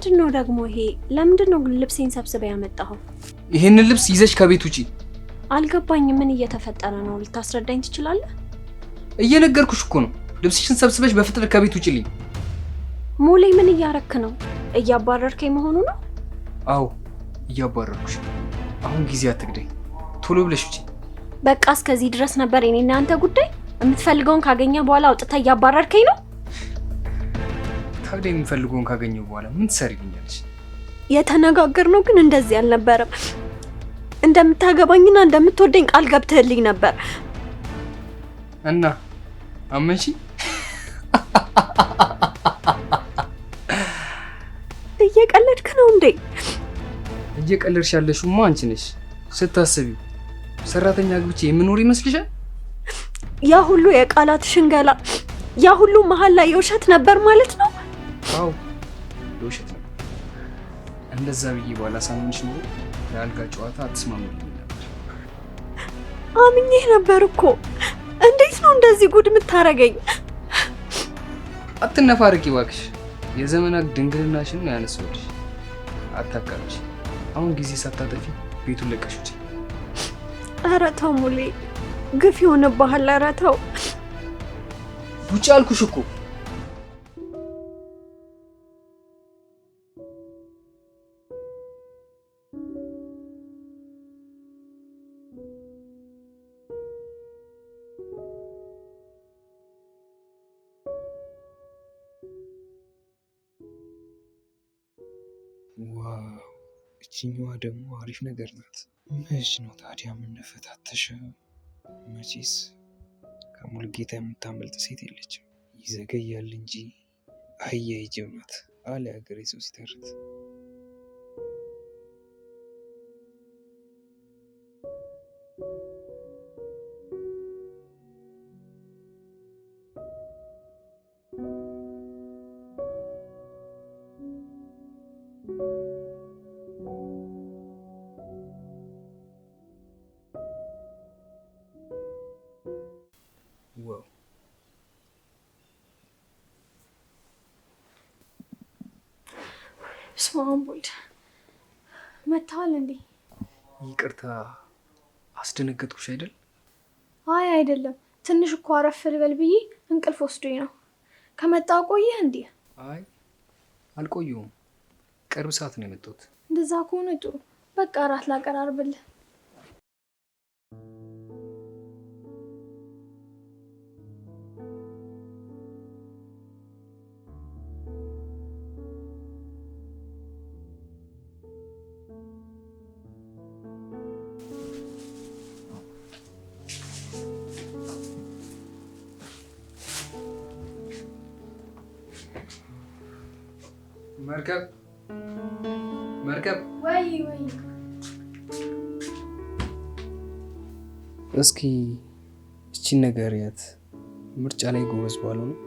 ምንድነው ደግሞ ይሄ? ለምንድነው ልብሴን ሰብስበ ያመጣኸው? ይሄን ልብስ ይዘሽ ከቤት ውጪ። አልገባኝም። ምን እየተፈጠረ ነው? ልታስረዳኝ ትችላለህ? እየነገርኩሽ እኮ ነው። ልብስሽን ሰብስበሽ በፍጥነት ከቤት ውጪልኝ። ሙሌ ምን እያረክ ነው? እያባረርከኝ መሆኑ ነው? አዎ እያባረርኩሽ። አሁን ጊዜ አትግደኝ። ቶሎ ብለሽ ውጪ። በቃ እስከዚህ ድረስ ነበር የኔና አንተ ጉዳይ? የምትፈልገውን ካገኘ በኋላ አውጥተህ እያባረርከኝ ነው? ታዲያ የምፈልገውን ካገኘው በኋላ ምን ትሰሪልኛለሽ? የተነጋገርነው ግን እንደዚህ አልነበረም። እንደምታገባኝና እንደምትወደኝ ቃል ገብተህልኝ ነበር። እና አመንሽ? እየቀለድክ ነው እንዴ? እየቀለድሽ ያለሽውማ አንቺ ነሽ። ስታስቢው ሰራተኛ ግብቼ የምኖር ይመስልሻል? ያ ሁሉ የቃላት ሽንገላ፣ ያ ሁሉ መሀል ላይ የውሸት ነበር ማለት ነው? አዎ የውሸት ነበር። እንደዛ ብዬ ባላሳምንሽ ኖሮ የአልጋ ጨዋታ አትስማምልኝ ነበር። አምኜህ ነበር እኮ። እንዴት ነው እንደዚህ ጉድ የምታረገኝ? አትነፋርቂ እባክሽ። የዘመናት ድንግልናሽን ነው ያነሳሁልሽ። አታካብሽ። አሁን ጊዜ ሳታጠፊ ቤቱን ለቀሽ ውጪ። ኧረ ተው ሙሌ፣ ግፍ ይሆንብሃል። ኧረ ተው ውጪ አልኩሽ እኮ። ዋው እቺኛዋ ደግሞ አሪፍ ነገር ናት። መች ነው ታዲያ የምንፈታተሸው? መቼስ ከሙሉጌታ የምታመልጥ ሴት የለችም። ይዘገያል እንጂ አህያ ይጅብ ናት አለ ሀገሬ ሰው ሲተርት። ዋው ስማምቡልድ መታል እንዴ? ይቅርታ አስደነገጥኩሽ አይደል? አይ አይደለም፣ ትንሽ እኮ አረፍ ልበል ብዬ እንቅልፍ ወስዶኝ ነው። ከመጣ ቆየህ እንዴ? አይ አልቆየሁም፣ ቅርብ ሰዓት ነው የመጣሁት። እንደዛ ከሆነ ጥሩ። በቃ እራት ላቀራርብልህ። መርከብ መርከብ፣ ወይ እስኪ እቺን ነገር ያት። ምርጫ ላይ ጎበዝ ባለው ነው።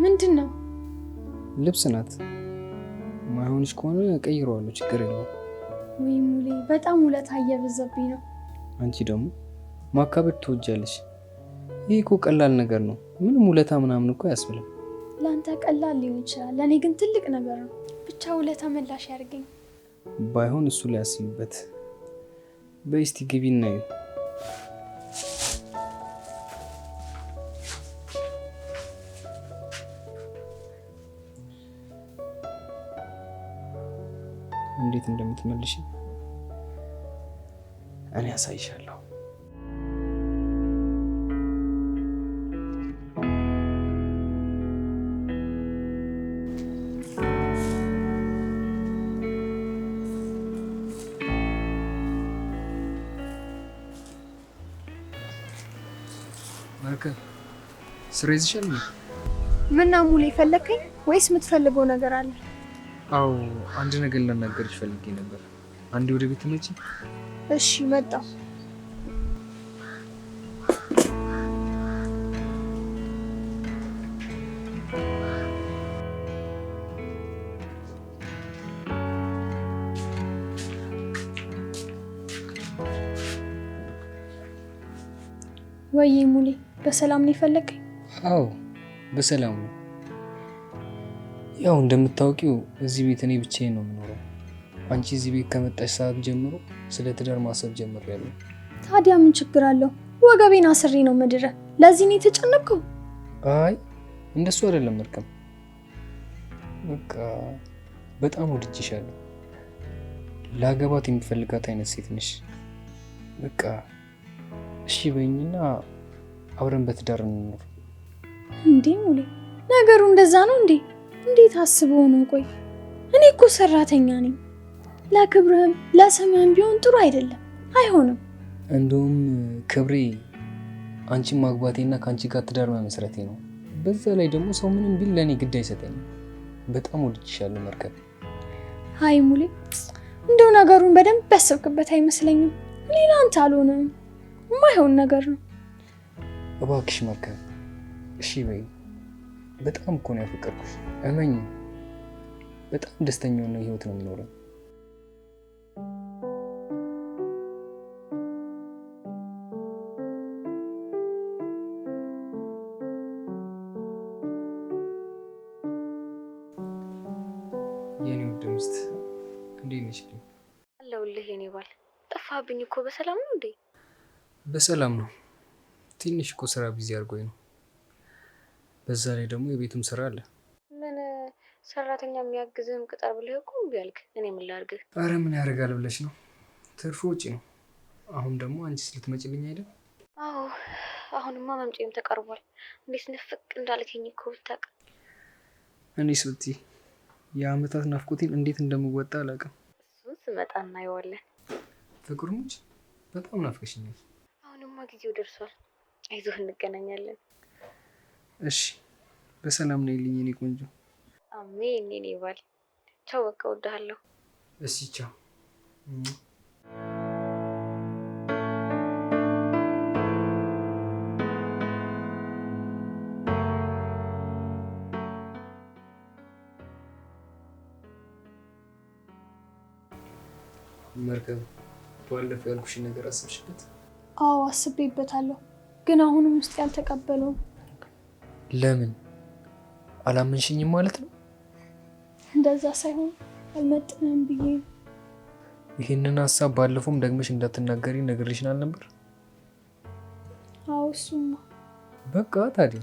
ምንድን ነው? ልብስ ናት። ማይሆንሽ ከሆነ ቀይረዋለሁ፣ ችግር የለውም። ወይ ሙሌ፣ በጣም ውለታ እየበዛብኝ ነው። አንቺ ደግሞ ማካበድ ትወጃለሽ። ይህ እኮ ቀላል ነገር ነው። ምንም ውለታ ምናምን እኮ አያስብልም። ለአንተ ቀላል ሊሆን ይችላል፣ ለእኔ ግን ትልቅ ነገር ነው። ብቻ ውለታ መላሽ ያድርገኝ። ባይሆን እሱ ላይ ያስብበት። በስቲ ግቢ እናዩ። እንዴት እንደምትመልሽ እኔ ያሳይሻለሁ። መርከብ ስራ ይዘሻል? ምና ሙሌ፣ ፈለከኝ ወይስ የምትፈልገው ነገር አለ? አዎ አንድ ነገር ልናገርሽ ፈልጌ ነበር። አንዴ ወደ ቤት መጪ? እሺ መጣሁ። ወይ ሙሌ፣ በሰላም ነው የፈለከኝ? አዎ በሰላም ነው። ያው እንደምታውቂው እዚህ ቤት እኔ ብቻዬን ነው የምኖረው። አንቺ እዚህ ቤት ከመጣሽ ሰዓት ጀምሮ ስለ ትዳር ማሰብ ጀምሬያለሁ። ታዲያ ምን ችግር አለው? ወገቤን አስሬ ነው ምድረ። ለዚህ ነው የተጨነቅከው? አይ እንደሱ አይደለም መርከም። በቃ በጣም ወድጄሻለሁ። ላገባት የምፈልጋት አይነት ሴት ነሽ። በቃ እሺ በይኝና አብረን በትዳር እንኖር። እንዴ ሙሌ፣ ነገሩ እንደዛ ነው እንዴ? እንዴት አስበው ነው? ቆይ እኔ እኮ ሰራተኛ ነኝ። ለክብርህም ለስምህም ቢሆን ጥሩ አይደለም፣ አይሆንም። እንደውም ክብሬ አንቺን ማግባቴና ከአንቺ ጋር ትዳር መመስረቴ ነው። በዛ ላይ ደግሞ ሰው ምንም ቢል ለእኔ ግድ አይሰጠኝም። በጣም ወድጄሻለሁ መርከብ። አይ ሙሌ፣ እንደው ነገሩን በደንብ ያሰብክበት አይመስለኝም። እኔ ለአንተ አልሆንም፣ የማይሆን ነገር ነው። እባክሽ መርከብ እሺ በይ። በጣም እኮ ነው ያፈቀርኩሽ። እመኝ፣ በጣም ደስተኛ ነው ህይወት ነው የምኖረው። የኔ ውድ ሚስት እንዴት ነሽ? አለሁልህ የኔ ባል። ጠፋብኝ እኮ። በሰላም ነው እንዴ? በሰላም ነው። ትንሽ እኮ ስራ ቢዚ አድርጎኝ ነው። በዛ ላይ ደግሞ የቤትም ስራ አለ። ምን ሰራተኛ የሚያግዝህም ቅጠር ብለህ እኮ እምቢ አልክ። እኔ ምን ላድርግህ? አረ ምን ያደርጋል ብለሽ ነው? ትርፉ ውጪ ነው። አሁን ደግሞ አንቺስ ልትመጪልኝ አይደል? አዎ አሁንማ መምጪም ተቀርቧል። እንዴት ንፍቅ እንዳልከኝ እኮ ብታውቅ። እኔስ ብትይ የአመታት ናፍቆቴን እንዴት እንደምወጣ አላውቅም። እሱን ስመጣ እናየዋለን። ፍቅሩንች በጣም ናፍቀሽኛል። አሁንማ ጊዜው ደርሷል። አይዞህ እንገናኛለን። እሺ በሰላም ነይልኝ የኔ ቆንጆ። አሜን የኔ ባል። ቻው፣ በቃ እወድሃለሁ። እሺ ቻው። መርከብ ባለፈው ያልኩሽን ነገር አስብሽበት? አዎ አስቤበታለሁ፣ ግን አሁንም ውስጥ ያልተቀበለውም። ለምን አላመንሽኝም ማለት ነው? እንደዛ ሳይሆን አልመጥንም ብዬ። ይህንን ሀሳብ ባለፈውም ደግመሽ እንዳትናገሪ ነግሬሽን አልነበር? አዎ እሱማ። በቃ ታዲያ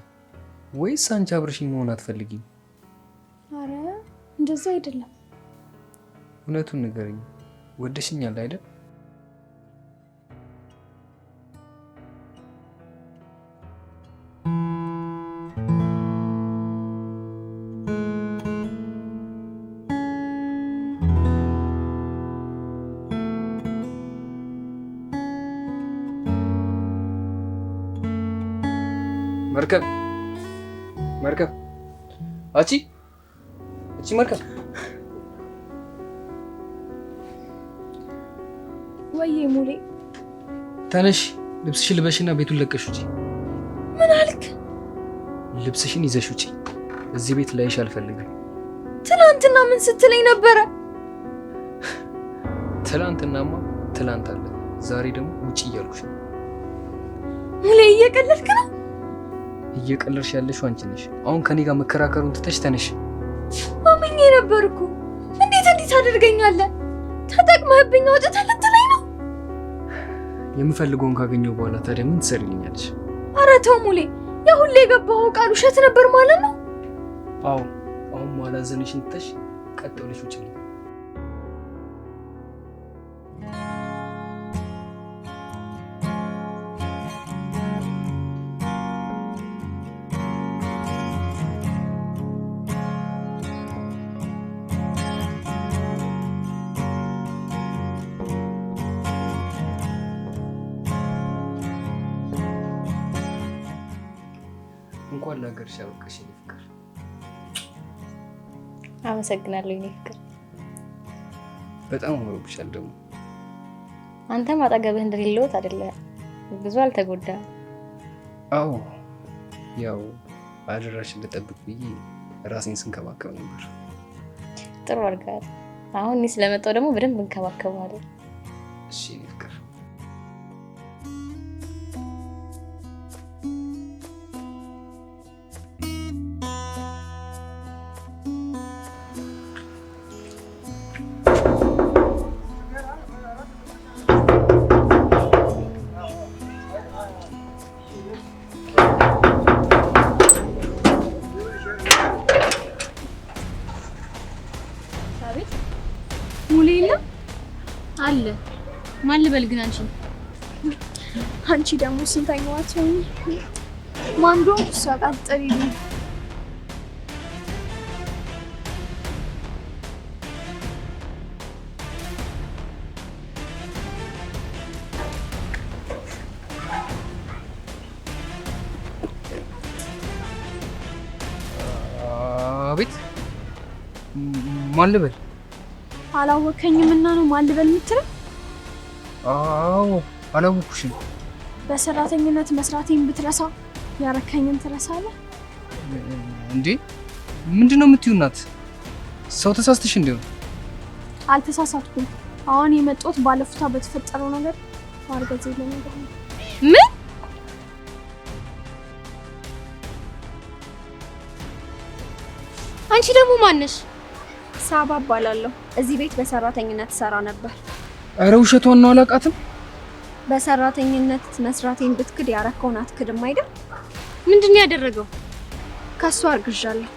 ወይስ አንቺ አብረሽኝ መሆን አትፈልጊም? አረ እንደዛ አይደለም። እውነቱን ንገሪኝ። ወደሽኛል አይደል? መርከብ መርከብ፣ አቺ መርከብ። ወይዬ ሙሌ፣ ተነሽ፣ ልብስሽን ልበሽና ቤቱን ለቀሽ ውጪ። ምን አልክ? ልብስሽን ይዘሽ ውጪ። እዚህ ቤት ላይሽ አልፈልግም። ትናንትና ምን ስትለኝ ነበረ? ትናንትናማ ትናንት አለ፣ ዛሬ ደግሞ ውጪ እያልኩሽ ነው። ሙሌ እየቀለድክ ነው? እየቀለድሽ ያለሽው አንቺ ነሽ። አሁን ከኔ ጋር መከራከሩን ትተሽ ተነሽ። አምኜ ነበር እኮ። እንዴት አድርገኛለህ? ተጠቅመህብኝ አውጥተህ ልትለኝ ነው? የምፈልገውን ካገኘው በኋላ ታዲያ ምን ትሰሪልኛለሽ? ኧረ ተው ሙሌ፣ የሁሌ የገባኸው ቃል ውሸት ነበር ማለት ነው? አዎ፣ አሁን ማላዘንሽን ትተሽ ቀጥ ብለሽ ውጪ። እንኳን ለሀገርሽ አበቃሽ የኔ ፍቅር። አመሰግናለሁ የኔ ፍቅር። በጣም አምሮብሻል ደግሞ። አንተም አጠገብህ እንደሌለውት አይደለም፣ ብዙ አልተጎዳም። አዎ ያው አደራሽን ልጠብቅ ብዬ ራሴን ስንከባከብ ነበር። ጥሩ አድርገሃል። አሁን እኔ ስለመጣሁ ደግሞ በደንብ እንከባከባለሁ። እሺ የኔ ፍቅር። ሙሌ የለም አለ። ማን ልበል ግን አንቺ? አንቺ ደግሞ ስንተኛዋቸው ማንዶ ሳቃጥሪ አቤት ማን ልበል? አላወከኝም እና ነው ማን ልበል የምትለው? አዎ አላወኩሽም። በሰራተኝነት መስራቴን ብትረሳ ያረከኝን ትረሳለህ እንዴ? ምንድነው የምትይው እናት? ሰው ተሳስተሽ እንዲሆን? አልተሳሳትኩም። አሁን የመጣሁት ባለፉታ በተፈጠረው ነገር ማርገዝ ለነገር ነው። ምን? አንቺ ደግሞ ማነሽ? ሳባ እባላለሁ። እዚህ ቤት በሰራተኝነት ሰራ ነበር። አረ ውሸቷን ነው፣ አላውቃትም። በሰራተኝነት መስራቴን ብትክድ ያረከውን አትክድም አይደል? ምንድነው ያደረገው? ከሷ አርግዣለሁ።